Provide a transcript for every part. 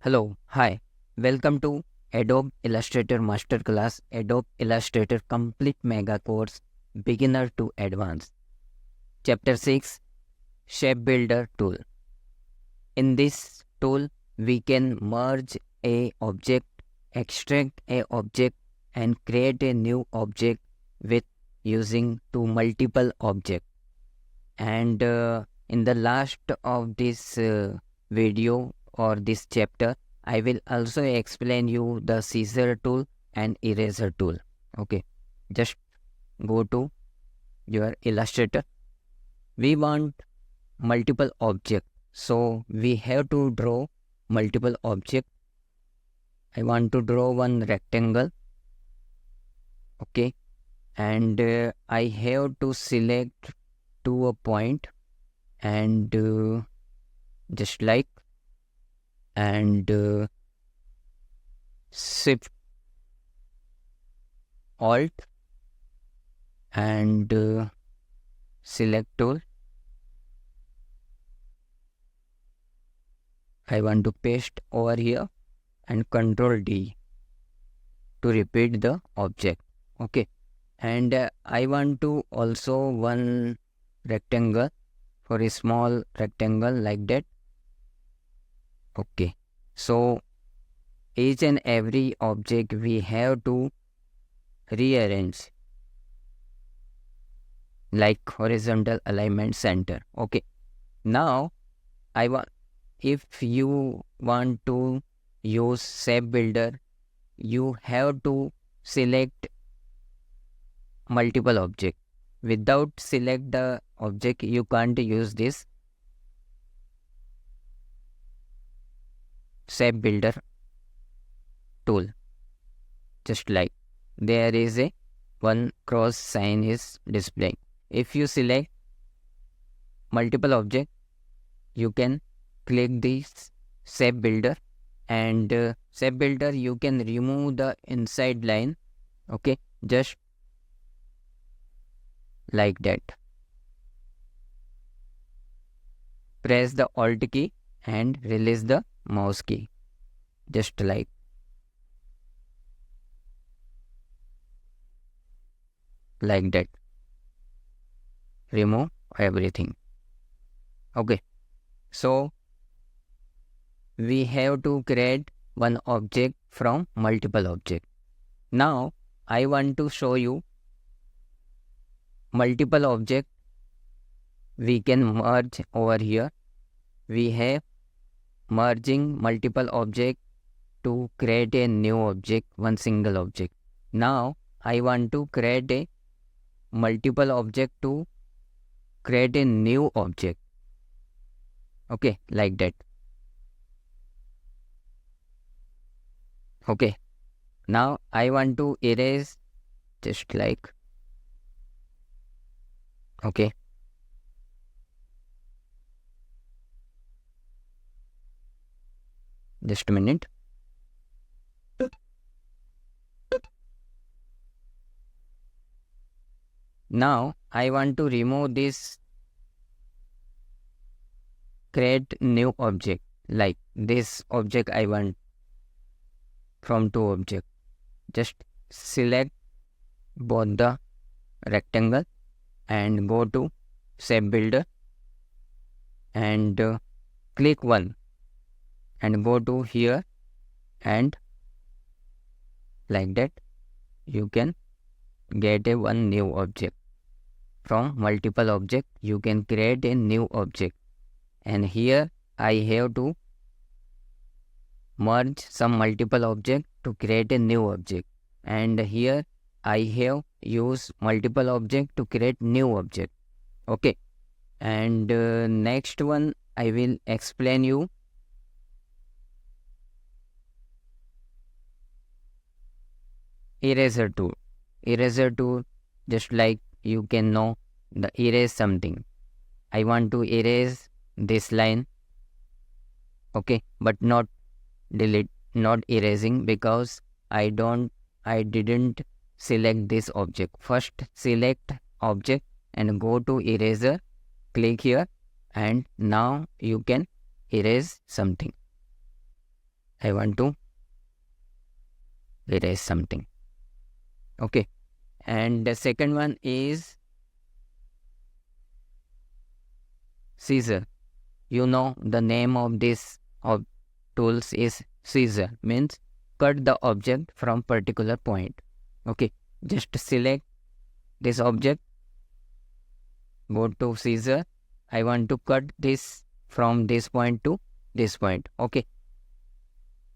Hello, hi. Welcome to Adobe Illustrator Masterclass, Adobe Illustrator Complete Mega Course, Beginner to Advanced. Chapter 6, Shape Builder Tool. In this tool, we can merge a object, extract a object, and create a new object with using two multiple objects. And in the last of this video or this chapter, I will also explain you the scissor tool and eraser tool. Okay, just go to your Illustrator. We want multiple objects, so we have to draw multiple objects. I want to draw one rectangle. Okay, and I have to select to a point and just like and shift alt and select tool. I want to paste over here and Control D to repeat the object. Okay, and I want to also one rectangle for a small rectangle like that. Okay, so each and every object we have to rearrange like horizontal alignment center. Okay, now if you want to use shape builder, you have to select multiple object. Without select the object, you can't use this shape builder tool. Just like there is a one cross sign is displaying. If you select multiple object, you can click this shape builder, and shape builder you can remove the inside line. Okay, just like that. Press the alt key and release the mouse key, just like that. Remove everything. Okay, so we have to create one object from multiple objects. Now I want to show you multiple object we can merge over here. We have merging multiple object to create a new object, one single object. Now I want to create a multiple object to create a new object. Okay, like that. Okay, now I want to erase, just like. Okay, just a minute. Now I want to remove this create new object, like this object I want from two object. Just select both the rectangle and go to shape builder and click one and go to here, and like that you can get a one new object. From multiple object you can create a new object, and here I have to merge some multiple object to create a new object, and here I have used multiple object to create new object. Okay, and next one I will explain you eraser tool. Eraser tool, just like you can know the erase something. I want to erase this line. Okay, but not delete, not erasing, because I didn't select this object. First select object and go to eraser, click here, and now you can erase something. I want to erase something. Okay, and the second one is scissor. You know the name of this tools is scissor, means cut the object from particular point. Okay, just select this object, go to scissor. I want to cut this from this point to this point. Okay,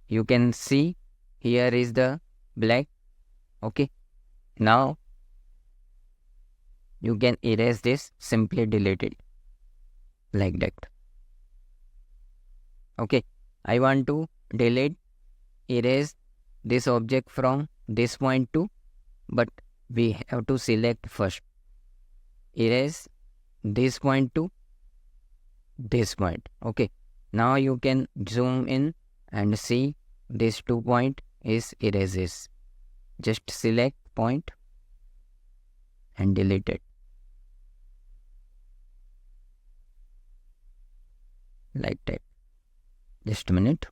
you can see here is the black. Okay, now you can erase this, simply delete it like that. Okay, I want to erase this object from this point to, but we have to select first. Erase this point to this point. Okay, now you can zoom in and see this 2 point is erases. Just select point and delete it like that. Just a minute.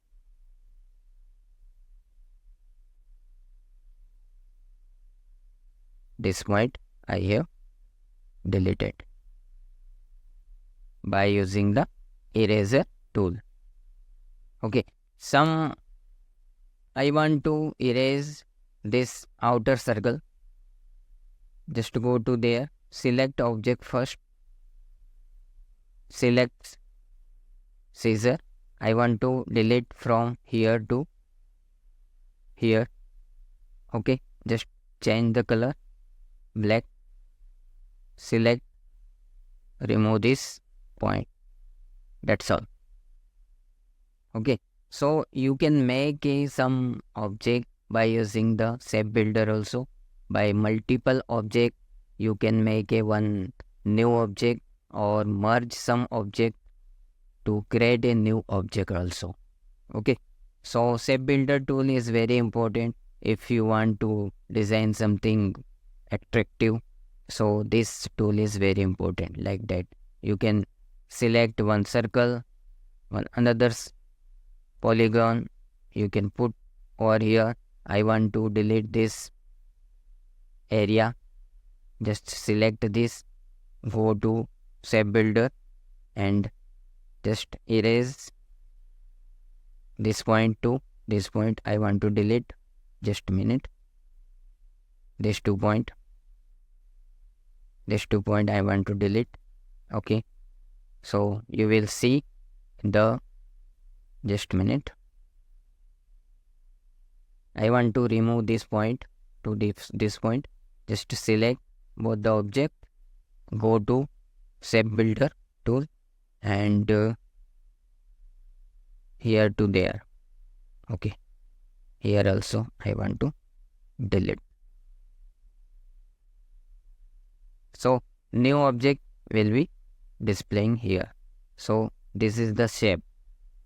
This point I have deleted by using the eraser tool. Okay, I want to erase this outer circle. Just go to there, select object first, select scissor. I want to delete from here to here. Okay, just change the color, black, select, remove this point. That's all. Okay, so you can make some object by using the shape builder also. By multiple object, you can make one new object or merge some object to create a new object also. Okay, so shape builder tool is very important if you want to design something attractive. So this tool is very important like that. You can select one circle, one another polygon. You can put over here. I want to delete this area. Just select this, go to shape builder and just erase this point to this point. I want to delete. Just a minute. This 2 point. This 2 point I want to delete. Okay, so you will see the, just a minute. I want to remove this point to this point. Just select both the object, go to shape builder tool and here to there. Okay, here also I want to delete. So new object will be displaying here. So this is the shape.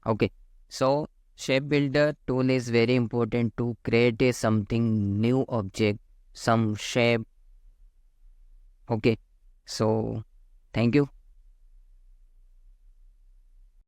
Okay, so shape builder tool is very important to create something new object, some shape. Okay, so thank you.